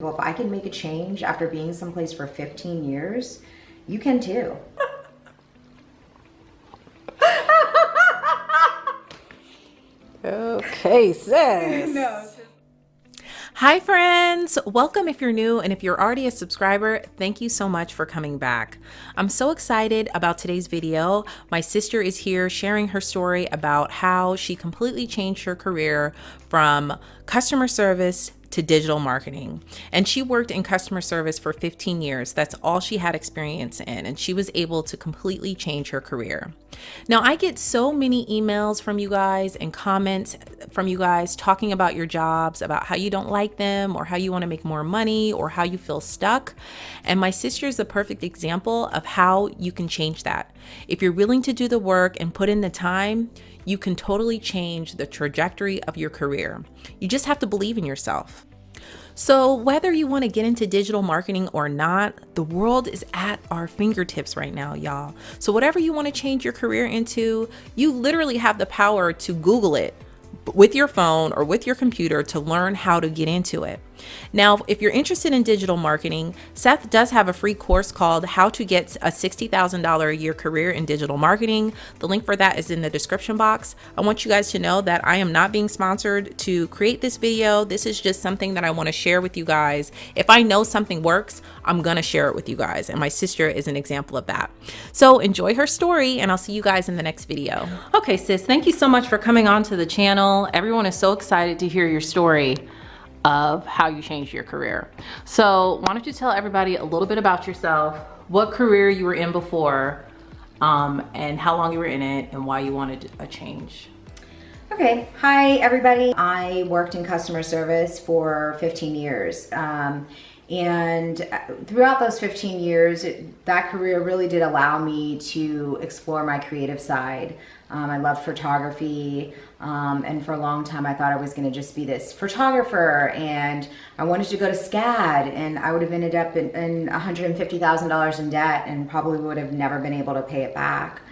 Well, if I can make a change after being someplace for 15 years, you can too. Okay, sis. No. Hi friends, welcome if you're new, and if you're already a subscriber, thank you so much for coming back. I'm so excited about today's video. My sister is here sharing her story about how she completely changed her career from customer service to digital marketing. And she worked in customer service for 15 years. That's all she had experience in, and she was able to completely change her career. Now, I get so many emails from you guys and comments from you guys talking about your jobs, about how you don't like them, or how you want to make more money, or how you feel stuck. And my sister is the perfect example of how you can change that. If you're willing to do the work and put in the time, you can totally change the trajectory of your career. You just have to believe in yourself. So whether you want to get into digital marketing or not, the world is at our fingertips right now, y'all. So whatever you want to change your career into, you literally have the power to Google it with your phone or with your computer to learn how to get into it. Now, if you're interested in digital marketing, Seth does have a free course called How to Get a $60,000 a Year Career in Digital Marketing. The link for that is in the description box. I want you guys to know that I am not being sponsored to create this video. This is just something that I want to share with you guys. If I know something works, I'm going to share it with you guys. And my sister is an example of that. So enjoy her story, and I'll see you guys in the next video. Okay, sis, thank you so much for coming on to the channel. Everyone is so excited to hear your story of how you changed your career. So why don't you tell everybody a little bit about yourself, what career you were in before, and how long you were in it, and why you wanted a change. Okay, hi everybody. I worked in customer service for 15 years. And throughout those 15 years, that career really did allow me to explore my creative side. I loved photography, and for a long time I thought I was going to just be this photographer, and I wanted to go to SCAD, and I would have ended up in $150,000 in debt and probably would have never been able to pay it back,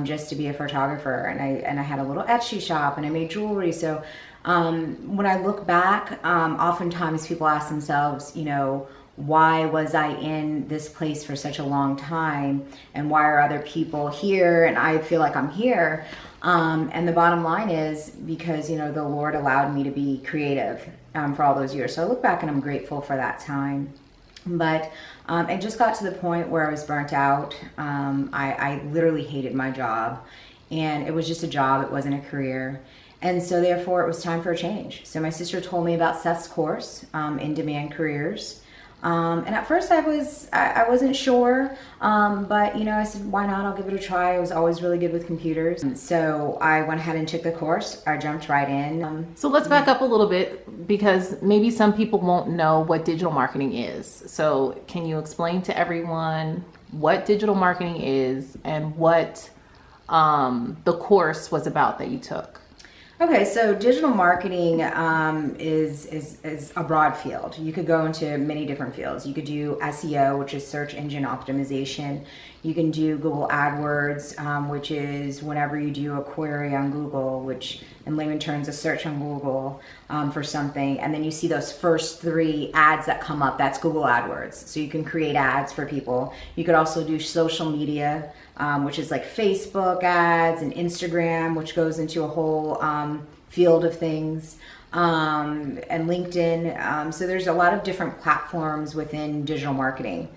just to be a photographer. And I had a little Etsy shop, and I made jewelry. So when I look back, oftentimes people ask themselves, you know, why was I in this place for such a long time, and why are other people here and I feel like I'm here? And the bottom line is because, you know, the Lord allowed me to be creative for all those years. So I look back and I'm grateful for that time. But it just got to the point where I was burnt out. I literally hated my job, and it was just a job. It wasn't a career. And so therefore it was time for a change. So my sister told me about Seth's course, In Demand Careers. And at first I wasn't sure, but you know, I said, why not? I'll give it a try. I was always really good with computers. So I went ahead and took the course. I jumped right in. So let's back up a little bit, because maybe some people won't know what digital marketing is. So can you explain to everyone what digital marketing is and what the course was about that you took? Okay, so digital marketing is a broad field. You could go into many different fields. You could do SEO, which is search engine optimization. You can do Google AdWords, which is whenever you do a query on Google, which in layman terms, a search on Google for something, and then you see those first 3 ads that come up, that's Google AdWords. So you can create ads for people. You could also do social media, which is like Facebook ads and Instagram, which goes into a whole field of things, and LinkedIn. So there's a lot of different platforms within digital marketing.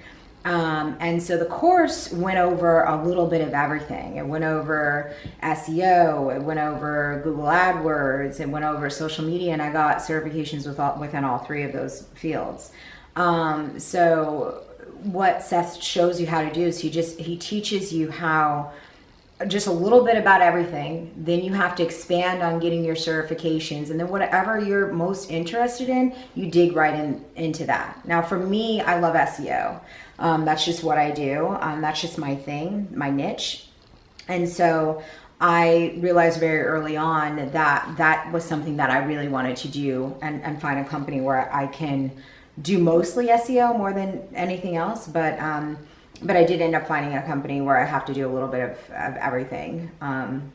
And so the course went over a little bit of everything. It went over SEO, it went over Google AdWords, it went over social media, and I got certifications within all 3 of those fields. So what Seth shows you how to do is he teaches you how, just a little bit about everything. Then you have to expand on getting your certifications, and then whatever you're most interested in, you dig right into that. Now for me, I love SEO. That's just what I do. That's just my thing, my niche. And so I realized very early on that that was something that I really wanted to do, and find a company where I can do mostly SEO more than anything else. But I did end up finding a company where I have to do a little bit of everything. And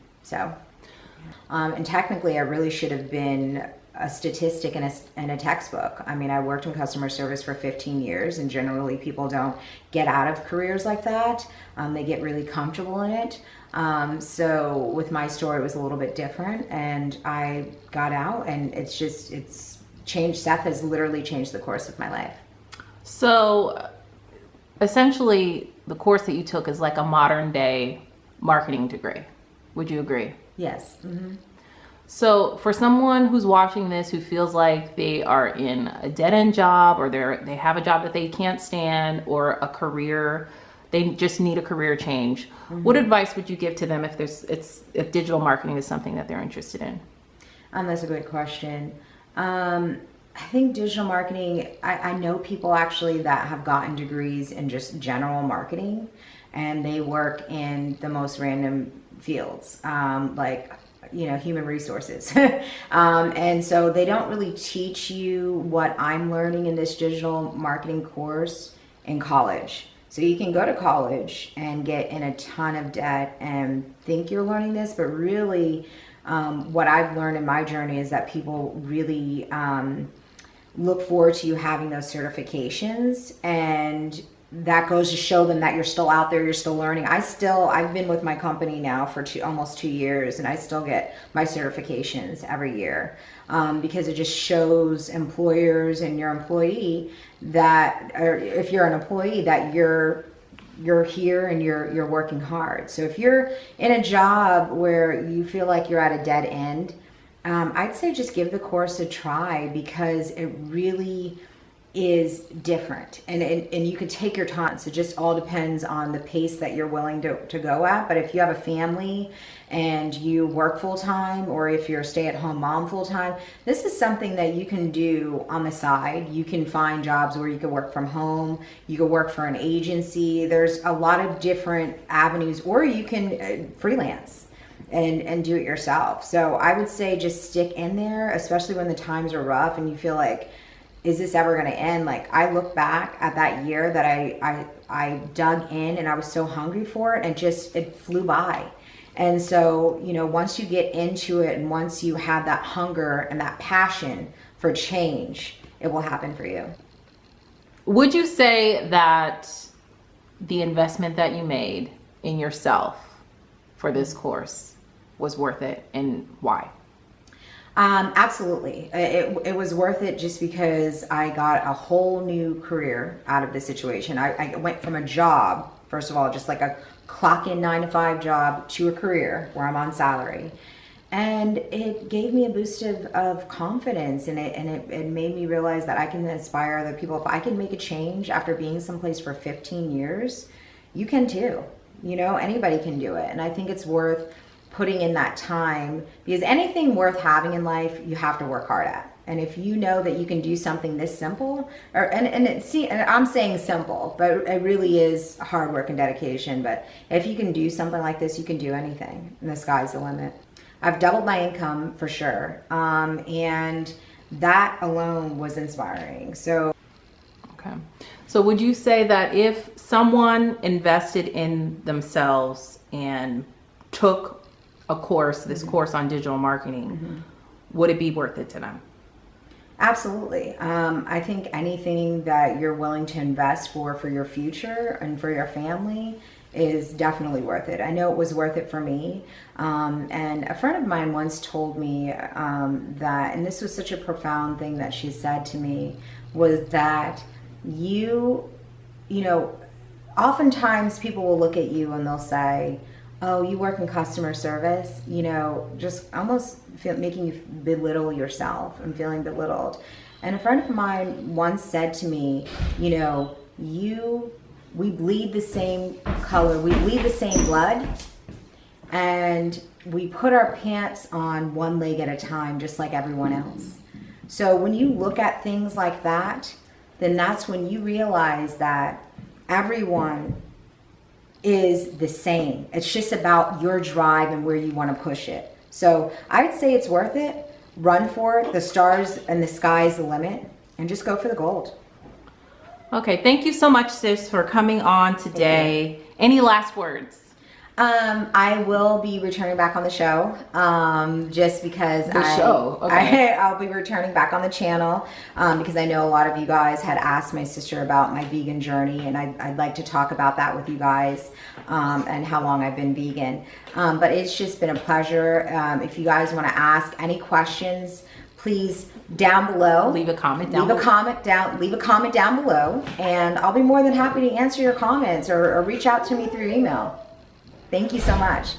technically I really should have been a statistic in a textbook. I mean, I worked in customer service for 15 years, and generally people don't get out of careers like that. They get really comfortable in it. So with my story, it was a little bit different, and I got out, and it's changed. Seth has literally changed the course of my life. So essentially, the course that you took is like a modern day marketing degree. Would you agree? Yes. Mm-hmm. So for someone who's watching this who feels like they are in a dead-end job, or they have a job that they can't stand, or a career, they just need a career change, what advice would you give to them if digital marketing is something that they're interested in? That's a good question. I think digital marketing, I know people actually that have gotten degrees in just general marketing, and they work in the most random fields, like human resources. And so they don't really teach you what I'm learning in this digital marketing course in college. So you can go to college and get in a ton of debt and think you're learning this, but really what I've learned in my journey is that people really look forward to you having those certifications, and that goes to show them that you're still out there, you're still learning. I've been with my company now for almost 2 years, and I still get my certifications every year because it just shows employers and your employee that, or if you're an employee, that you're here and you're working hard. So if you're in a job where you feel like you're at a dead end, I'd say just give the course a try, because it really is different, and you can take your time. So it just all depends on the pace that you're willing to go at. But if you have a family and you work full-time, or if you're a stay-at-home mom full-time, this is something that you can do on the side. You can find jobs where you can work from home, you can work for an agency. There's a lot of different avenues, or you can freelance and do it yourself. So I would say just stick in there, especially when the times are rough and you feel like, is this ever going to end? Like, I look back at that year that I dug in, and I was so hungry for it, and it flew by. And so, once you get into it, and once you have that hunger and that passion for change, it will happen for you. Would you say that the investment that you made in yourself for this course was worth it, and why? Absolutely. It was worth it just because I got a whole new career out of this situation. I went from a job, first of all, just like a clock in 9-to-5 job, to a career where I'm on salary. And it gave me a boost of confidence, and it made me realize that I can inspire other people. If I can make a change after being someplace for 15 years, you can too. Anybody can do it. And I think it's worth putting in that time, because anything worth having in life, you have to work hard at. And if you know that you can do something this simple, and I'm saying simple, but it really is hard work and dedication. But if you can do something like this, you can do anything, and the sky's the limit. I've doubled my income for sure, and that alone was inspiring. So would you say that if someone invested in themselves and took a course, this course on digital marketing, would it be worth it to them? Absolutely. I think anything that you're willing to invest for your future and for your family is definitely worth it. I know it was worth it for me. And a friend of mine once told me that, and this was such a profound thing that she said to me, was that oftentimes people will look at you and they'll say, oh, you work in customer service, just almost making you belittle yourself and feeling belittled. And a friend of mine once said to me, we bleed the same color, we bleed the same blood, and we put our pants on one leg at a time, just like everyone else. So when you look at things like that, then that's when you realize that everyone is the same. It's just about your drive and where you want to push it. So I would say it's worth it. Run for it. The stars and the sky is the limit, and just go for the gold. Okay, thank you so much, sis, for coming on today. Any last words? I will be returning back on the show, just because I'll be returning back on the channel, because I know a lot of you guys had asked my sister about my vegan journey, and I'd like to talk about that with you guys, and how long I've been vegan. But it's just been a pleasure. If you guys want to ask any questions, please down below. Leave a comment down Leave a comment down below, and I'll be more than happy to answer your comments or reach out to me through email. Thank you so much.